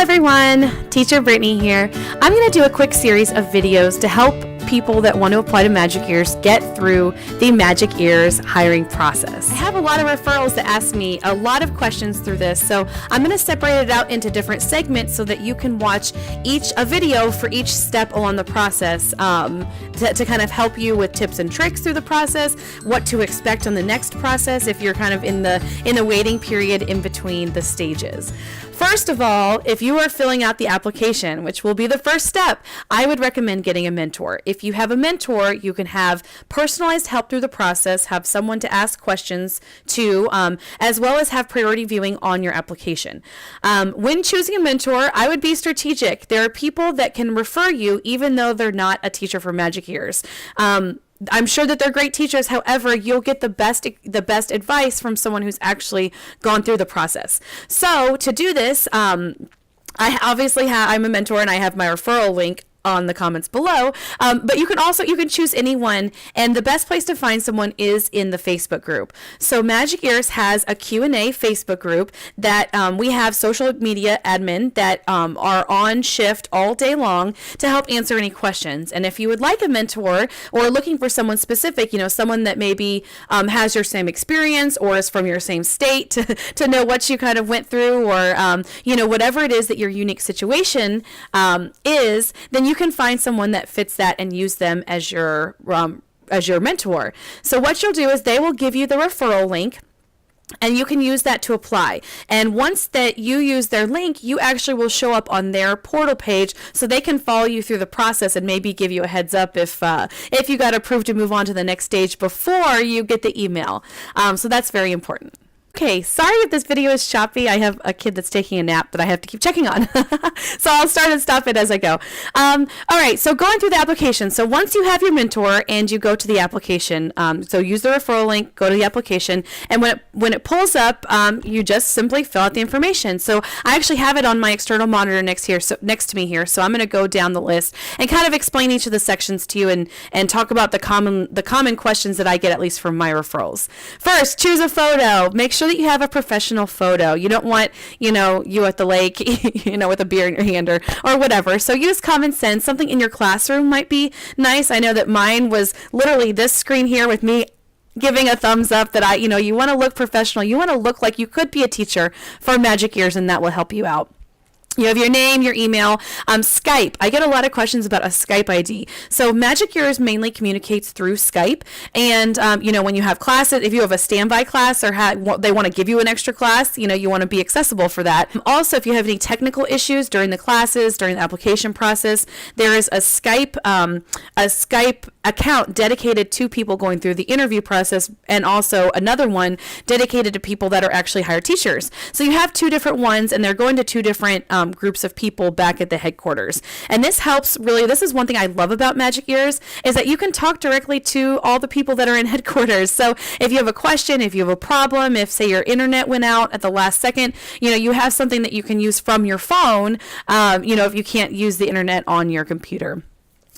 everyone, Teacher Brittany here. I'm going to do a quick series of videos to help people that want to apply to Magic Ears get through the Magic Ears hiring process. I have a lot of referrals that ask me a lot of questions through this, so I'm going to separate it out into different segments so that you can watch a video for each step along the process to kind of help you with tips and tricks through the process, what to expect on the next process if you're kind of in the waiting period in between the stages. First of all, if you are filling out the application, which will be the first step, I would recommend getting a mentor. If you have a mentor, you can have personalized help through the process, have someone to ask questions to, as well as have priority viewing on your application. When choosing a mentor, I would be strategic. There are people that can refer you even though they're not a teacher for Magic Ears. I'm sure that they're great teachers. However, you'll get the best advice from someone who's actually gone through the process. So to do this, I'm a mentor and I have my referral link on the comments below, but you can choose anyone, and the best place to find someone is in the Facebook group. So Magic Ears has a Q&A Facebook group that we have social media admin that are on shift all day long to help answer any questions. And if you would like a mentor or looking for someone specific, someone that maybe has your same experience or is from your same state to know what you kind of went through, or whatever it is that your unique situation is, then you can find someone that fits that and use them as your mentor. So what you'll do is they will give you the referral link, and you can use that to apply. And once that you use their link, you actually will show up on their portal page so they can follow you through the process and maybe give you a heads up if you got approved to move on to the next stage before you get the email. So that's very important. Okay, sorry if this video is choppy. I have a kid that's taking a nap that I have to keep checking on. So I'll start and stop it as I go. All right, so going through the application. So once you have your mentor and you go to the application, so use the referral link, go to the application, and when it pulls up, you just simply fill out the information. So I actually have it on my external monitor next to me here. So I'm going to go down the list and kind of explain each of the sections to you and talk about the common questions that I get, at least from my referrals. First, choose a photo. Make sure that you have a professional photo. You don't want, you at the lake, with a beer in your hand or whatever. So use common sense. Something in your classroom might be nice. I know that mine was literally this screen here with me giving a thumbs up that you want to look professional. You want to look like you could be a teacher for Magic Ears, and that will help you out. You have your name, your email, Skype. I get a lot of questions about a Skype ID. So Magic Ears mainly communicates through Skype. And, when you have classes, if you have a standby class or they want to give you an extra class, you want to be accessible for that. Also, if you have any technical issues during the classes, during the application process, there is a Skype account dedicated to people going through the interview process, and also another one dedicated to people that are actually hired teachers. So you have two different ones, and they're going to two different groups of people back at the headquarters. And this helps really, this is one thing I love about Magic Ears, is that you can talk directly to all the people that are in headquarters. So if you have a question, if you have a problem, if say your internet went out at the last second, you have something that you can use from your phone, if you can't use the internet on your computer.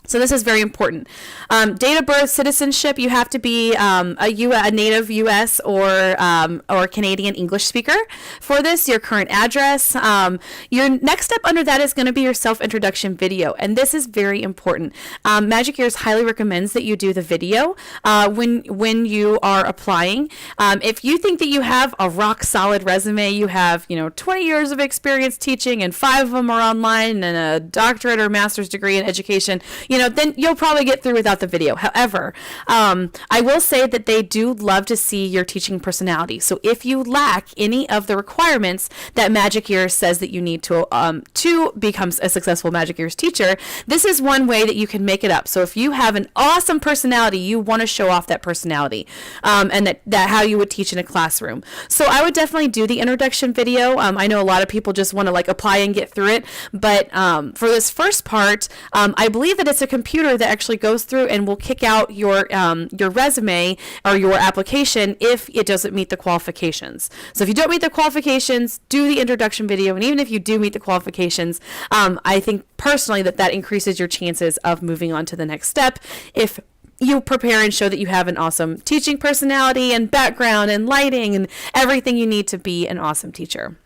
So this is very important. Date of birth, citizenship, you have to be a native U.S. or Canadian English speaker for this. Your current address. Your next step under that is going to be your self-introduction video, and this is very important. Magic Ears highly recommends that you do the video when you are applying. If you think that you have a rock-solid resume, you have 20 years of experience teaching, and 5 of them are online, and a doctorate or master's degree in education, then you'll probably get through without the video. However, I will say that they do love to see your teaching personality. So if you lack any of the requirements that Magic Ears says that you need to become a successful Magic Ears teacher, this is one way that you can make it up. So if you have an awesome personality, you want to show off that personality, and that how you would teach in a classroom. So I would definitely do the introduction video. I know a lot of people just want to apply and get through it, but for this first part, I believe that it's a computer that actually goes through and will kick out your resume or your application if it doesn't meet the qualifications. So if you don't meet the qualifications, do the introduction video, and even if you do meet the qualifications, I think personally that increases your chances of moving on to the next step if you prepare and show that you have an awesome teaching personality and background and lighting and everything you need to be an awesome teacher.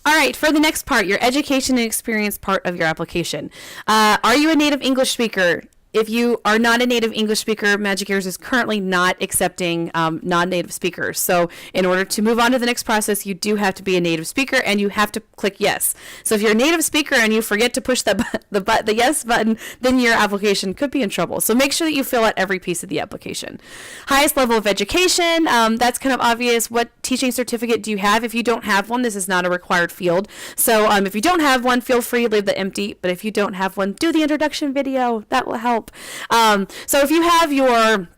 All right, for the next part, your education and experience part of your application. Are you a native English speaker? If you are not a native English speaker, Magic Ears is currently not accepting non-native speakers. So in order to move on to the next process, you do have to be a native speaker and you have to click yes. So if you're a native speaker and you forget to push the yes button, then your application could be in trouble. So make sure that you fill out every piece of the application. Highest level of education, that's kind of obvious. What teaching certificate do you have? If you don't have one, this is not a required field. So if you don't have one, feel free to leave that empty. But if you don't have one, do the introduction video. That will help. So if you have your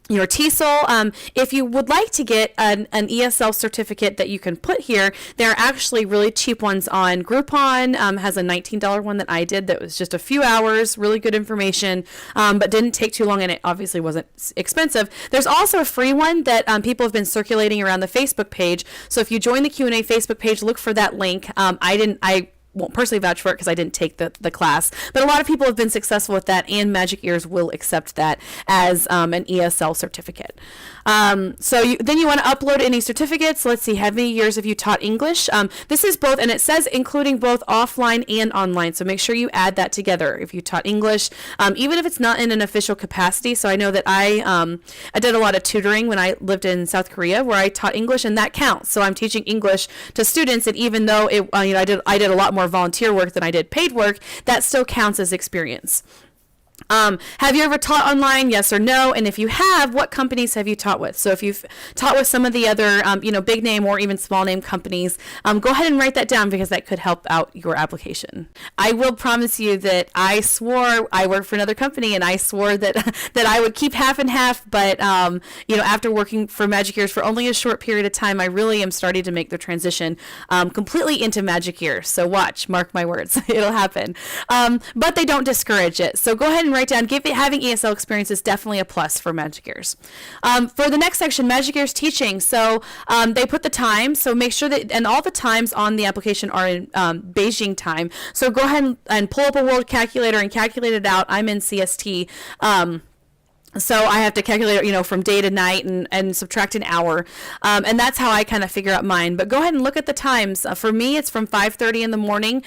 TESOL, if you would like to get an ESL certificate that you can put here, there are actually really cheap ones on Groupon. Has a $19 one that I did that was just a few hours, really good information, but didn't take too long, and it obviously wasn't expensive. There's also a free one that people have been circulating around the Facebook page. So if you join the Q&A Facebook page, look for that link. I won't personally vouch for it because I didn't take the class, but a lot of people have been successful with that, and Magic Ears will accept that as an ESL certificate. Then you want to upload any certificates. Let's see, how many years have you taught English? This is both, and it says including both offline and online, so make sure you add that together if you taught English, even if it's not in an official capacity. So I know that I did a lot of tutoring when I lived in South Korea where I taught English, and that counts. So I'm teaching English to students, and even though I did a lot more volunteer work than I did paid work, that still counts as experience. Have you ever taught online? Yes or no? And if you have, what companies have you taught with? So if you've taught with some of the other, big name or even small name companies, go ahead and write that down because that could help out your application. I will promise you that I swore I worked for another company and I swore that that I would keep half and half, but after working for Magic Ears for only a short period of time, I really am starting to make the transition completely into Magic Ears. So mark my words, it'll happen. But they don't discourage it. So go ahead and write down, having ESL experience is definitely a plus for Magic Ears. For the next section, Magic Ears teaching. So they put the time, so make sure that, and all the times on the application are in Beijing time. So go ahead and pull up a world calculator and calculate it out. I'm in CST. So I have to calculate, from day to night and subtract an hour. And that's how I kind of figure out mine. But go ahead and look at the times. For me, it's from 5:30 in the morning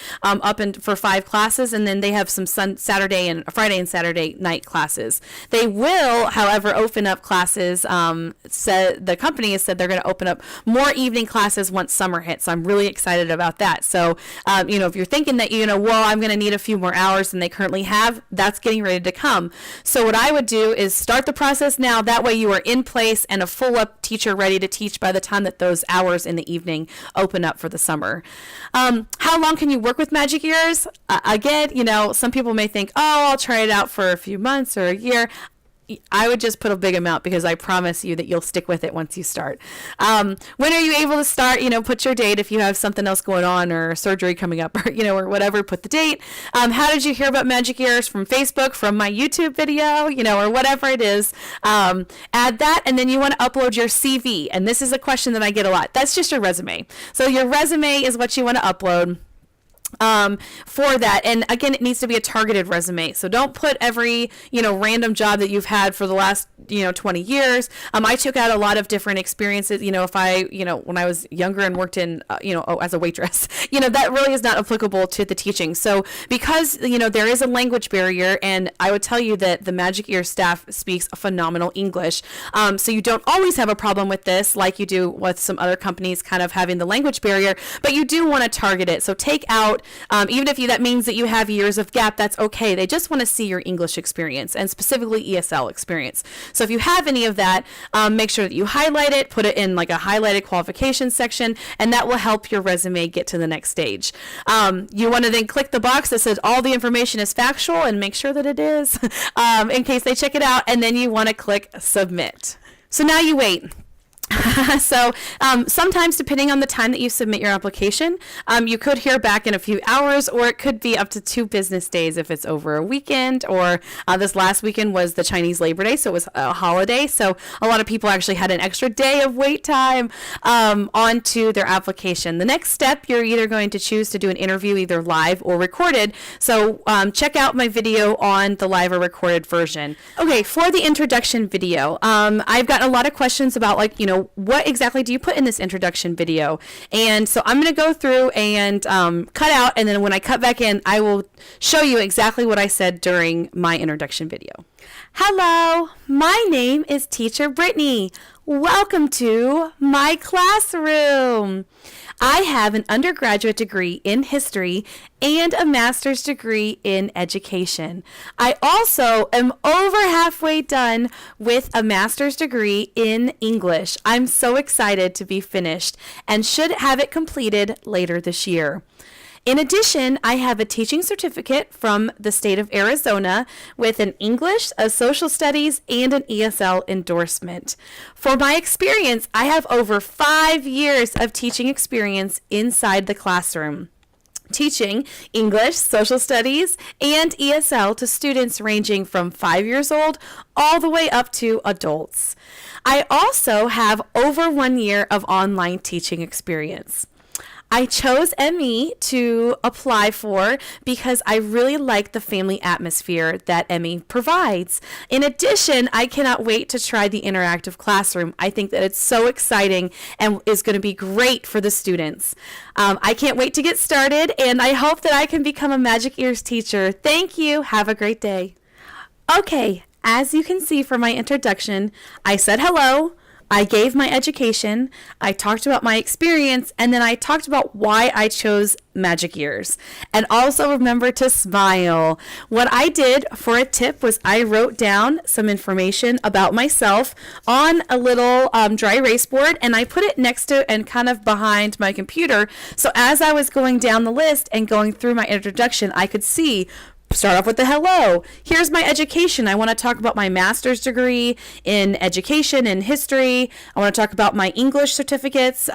for 5 classes. And then they have some Friday and Saturday night classes. They will, however, open up classes. The company has said they're going to open up more evening classes once summer hits. So I'm really excited about that. So, if you're thinking that, I'm going to need a few more hours than they currently have, that's getting ready to come. So what I would do is start the process now. That way you are in place and a full-up teacher ready to teach by the time that those hours in the evening open up for the summer. How long can you work with Magic Ears? Again, some people may think, I'll try it out for a few months or a year. I would just put a big amount because I promise you that you'll stick with it once you start. When are you able to start? Put your date if you have something else going on or surgery coming up or, or whatever, put the date. How did you hear about Magic Ears? From Facebook, from my YouTube video, or whatever it is. Add that, and then you want to upload your CV. And this is a question that I get a lot. That's just your resume. So your resume is what you want to upload for that. And again, it needs to be a targeted resume. So don't put every, random job that you've had for the last, 20 years. I took out a lot of different experiences, if I, when I was younger and worked in, as a waitress, that really is not applicable to the teaching. So because, there is a language barrier, and I would tell you that the Magic Ear staff speaks phenomenal English. So you don't always have a problem with this like you do with some other companies kind of having the language barrier, but you do want to target it. So take out, even if that means that you have years of gap, that's okay. They just want to see your English experience and specifically ESL experience. So if you have any of that, make sure that you highlight it, put it in like a highlighted qualifications section, and that will help your resume get to the next stage. You want to then click the box that says all the information is factual and make sure that it is in case they check it out, and then you want to click submit. So now you wait. So sometimes, depending on the time that you submit your application, you could hear back in a few hours, or it could be up to 2 business days if it's over a weekend, or this last weekend was the Chinese Labor Day, so it was a holiday. So a lot of people actually had an extra day of wait time onto their application. The next step, you're either going to choose to do an interview either live or recorded. So check out my video on the live or recorded version. Okay, for the introduction video, I've gotten a lot of questions about what exactly do you put in this introduction video? And so I'm going to go through and cut out, and then when I cut back in, I will show you exactly what I said during my introduction video. Hello, my name is Teacher Brittany. Welcome to my classroom. I have an undergraduate degree in history and a master's degree in education. I also am over halfway done with a master's degree in English. I'm so excited to be finished and should have it completed later this year. In addition, I have a teaching certificate from the state of Arizona with an English, a social studies, and an ESL endorsement. For my experience, I have over 5 years of teaching experience inside the classroom, teaching English, social studies, and ESL to students ranging from 5 years old all the way up to adults. I also have over 1 year of online teaching experience. I chose ME to apply for because I really like the family atmosphere that ME provides. In addition, I cannot wait to try the interactive classroom. I think that it's so exciting and is going to be great for the students. I can't wait to get started, and I hope that I can become a Magic Ears teacher. Thank you. Have a great day. Okay, as you can see from my introduction, I said hello. I gave my education, I talked about my experience, and then I talked about why I chose Magic Ears. And also remember to smile. What I did for a tip was I wrote down some information about myself on a little dry erase board, and I put it next to and kind of behind my computer. So as I was going down the list and going through my introduction, I could see. Start off with the hello. Here's my education. I want to talk about my master's degree in education and history. I want to talk about my English certificates,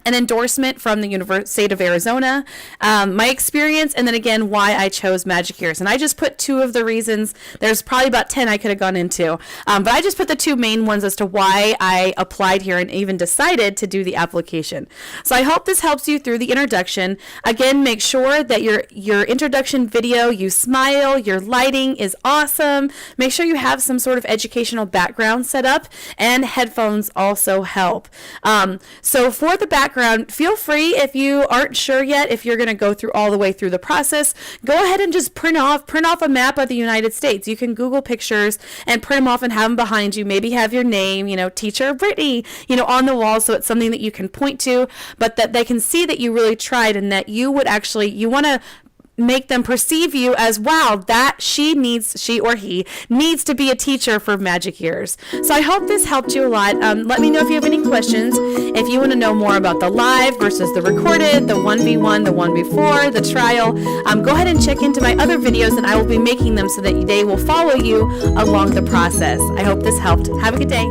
an endorsement from the state of Arizona, my experience, and then again, why I chose Magic Ears. And I just put 2 of the reasons. There's probably about 10 I could have gone into, but I just put the 2 main ones as to why I applied here and even decided to do the application. So I hope this helps you through the introduction. Again, make sure that your introduction video, you smile, your lighting is awesome. Make sure you have some sort of educational background set up, and headphones also help. So for the background, feel free, if you aren't sure yet if you're going to go through all the way through the process, go ahead and just print off a map of the United States. You can Google pictures and print them off and have them behind you. Maybe have your name, Teacher Brittany, on the wall, so it's something that you can point to, but that they can see that you really tried and that you want to make them perceive you as, wow, that she or he needs to be a teacher for Magic Ears. So I hope this helped you a lot. Let me know if you have any questions. If you want to know more about the live versus the recorded, the 1v1, the 1v4, the trial, go ahead and check into my other videos, and I will be making them so that they will follow you along the process. I hope this helped. Have a good day.